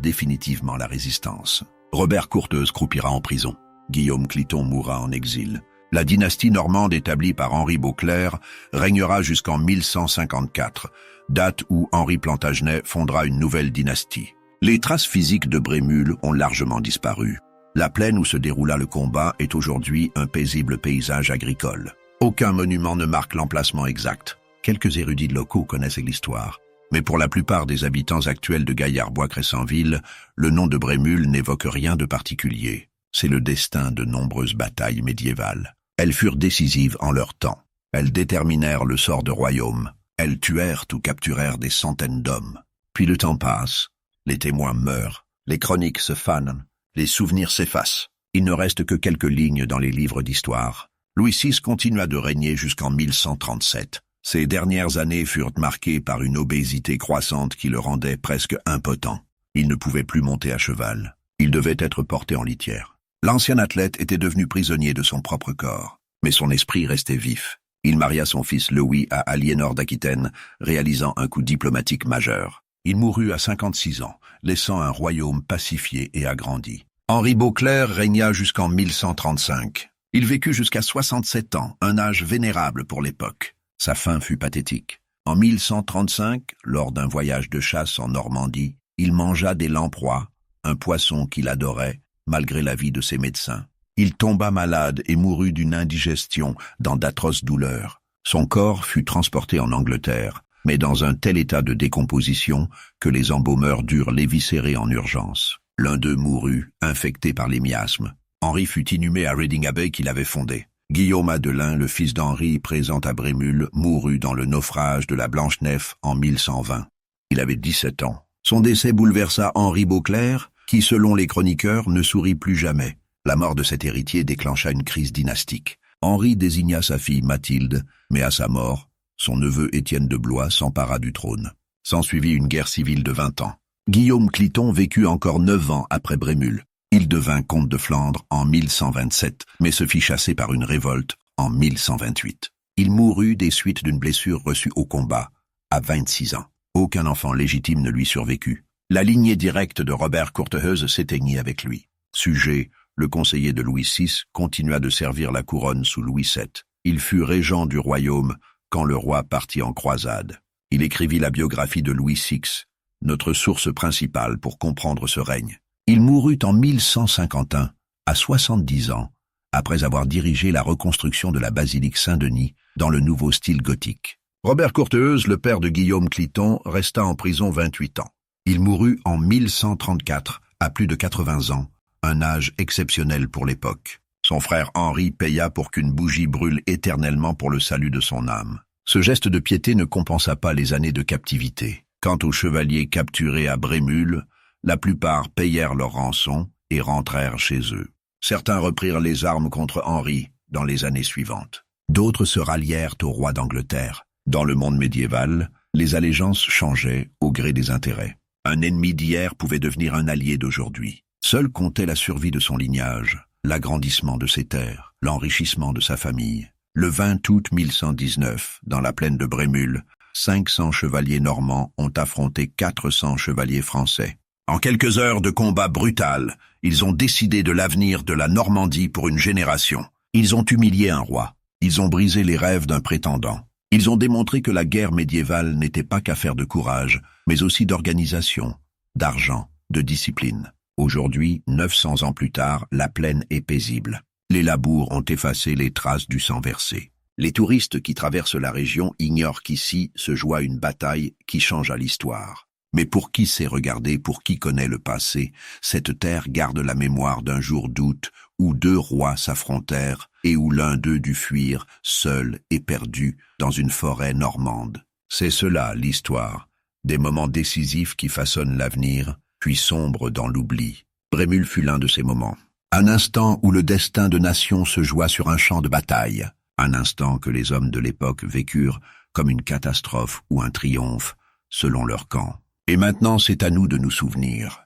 définitivement la résistance. Robert Courteuse croupira en prison. Guillaume Cliton mourra en exil. La dynastie normande établie par Henri Beauclerc régnera jusqu'en 1154, date où Henri Plantagenet fondera une nouvelle dynastie. Les traces physiques de Brémul ont largement disparu. La plaine où se déroula le combat est aujourd'hui un paisible paysage agricole. Aucun monument ne marque l'emplacement exact. Quelques érudits locaux connaissent l'histoire. Mais pour la plupart des habitants actuels de Gaillard-Bois-Cressanville, le nom de Brémul n'évoque rien de particulier. C'est le destin de nombreuses batailles médiévales. Elles furent décisives en leur temps. Elles déterminèrent le sort de royaumes. Elles tuèrent ou capturèrent des centaines d'hommes. Puis le temps passe, les témoins meurent, les chroniques se fanent, les souvenirs s'effacent. Il ne reste que quelques lignes dans les livres d'histoire. Louis VI continua de régner jusqu'en 1137. Ses dernières années furent marquées par une obésité croissante qui le rendait presque impotent. Il ne pouvait plus monter à cheval. Il devait être porté en litière. L'ancien athlète était devenu prisonnier de son propre corps, mais son esprit restait vif. Il maria son fils Louis à Aliénor d'Aquitaine, réalisant un coup diplomatique majeur. Il mourut à 56 ans, laissant un royaume pacifié et agrandi. Henri Beauclerc régna jusqu'en 1135. Il vécut jusqu'à 67 ans, un âge vénérable pour l'époque. Sa fin fut pathétique. En 1135, lors d'un voyage de chasse en Normandie, il mangea des lamproies, un poisson qu'il adorait, malgré l'avis de ses médecins. Il tomba malade et mourut d'une indigestion dans d'atroces douleurs. Son corps fut transporté en Angleterre, mais dans un tel état de décomposition que les embaumeurs durent l'éviscérer en urgence. L'un d'eux mourut, infecté par les miasmes. Henri fut inhumé à Reading Abbey qu'il avait fondé. Guillaume Adelin, le fils d'Henri, présent à Brémul, mourut dans le naufrage de la Blanche-Nef en 1120. Il avait 17 ans. Son décès bouleversa Henri Beauclerc, qui, selon les chroniqueurs, ne sourit plus jamais. La mort de cet héritier déclencha une crise dynastique. Henri désigna sa fille Mathilde, mais à sa mort, son neveu Étienne de Blois s'empara du trône. S'ensuivit une guerre civile de 20 ans. Guillaume Cliton vécut encore 9 ans après Brémul. Il devint comte de Flandre en 1127, mais se fit chasser par une révolte en 1128. Il mourut des suites d'une blessure reçue au combat, à 26 ans. Aucun enfant légitime ne lui survécut. La lignée directe de Robert Courteheuse s'éteignit avec lui. Suger, le conseiller de Louis VI, continua de servir la couronne sous Louis VII. Il fut régent du royaume quand le roi partit en croisade. Il écrivit la biographie de Louis VI, notre source principale pour comprendre ce règne. Il mourut en 1151, à 70 ans, après avoir dirigé la reconstruction de la basilique Saint-Denis dans le nouveau style gothique. Robert Courteheuse, le père de Guillaume Cliton, resta en prison 28 ans. Il mourut en 1134, à plus de 80 ans, un âge exceptionnel pour l'époque. Son frère Henri paya pour qu'une bougie brûle éternellement pour le salut de son âme. Ce geste de piété ne compensa pas les années de captivité. Quant aux chevaliers capturés à Brémule, la plupart payèrent leur rançon et rentrèrent chez eux. Certains reprirent les armes contre Henri dans les années suivantes. D'autres se rallièrent au roi d'Angleterre. Dans le monde médiéval, les allégeances changeaient au gré des intérêts. Un ennemi d'hier pouvait devenir un allié d'aujourd'hui. Seul comptait la survie de son lignage, l'agrandissement de ses terres, l'enrichissement de sa famille. Le 20 août 1119, dans la plaine de Brémule, 500 chevaliers normands ont affronté 400 chevaliers français. En quelques heures de combat brutal, ils ont décidé de l'avenir de la Normandie pour une génération. Ils ont humilié un roi. Ils ont brisé les rêves d'un prétendant. Ils ont démontré que la guerre médiévale n'était pas qu'affaire de courage, mais aussi d'organisation, d'argent, de discipline. Aujourd'hui, 900 ans plus tard, la plaine est paisible. Les labours ont effacé les traces du sang versé. Les touristes qui traversent la région ignorent qu'ici se joua une bataille qui changea l'histoire. Mais pour qui sait regarder, pour qui connaît le passé, cette terre garde la mémoire d'un jour d'août où deux rois s'affrontèrent et où l'un d'eux dut fuir, seul et perdu, dans une forêt normande. C'est cela, l'histoire, des moments décisifs qui façonnent l'avenir, puis sombrent dans l'oubli. Brémule fut l'un de ces moments. Un instant où le destin de nation se joua sur un champ de bataille. Un instant que les hommes de l'époque vécurent comme une catastrophe ou un triomphe, selon leur camp. Et maintenant, c'est à nous de nous souvenir.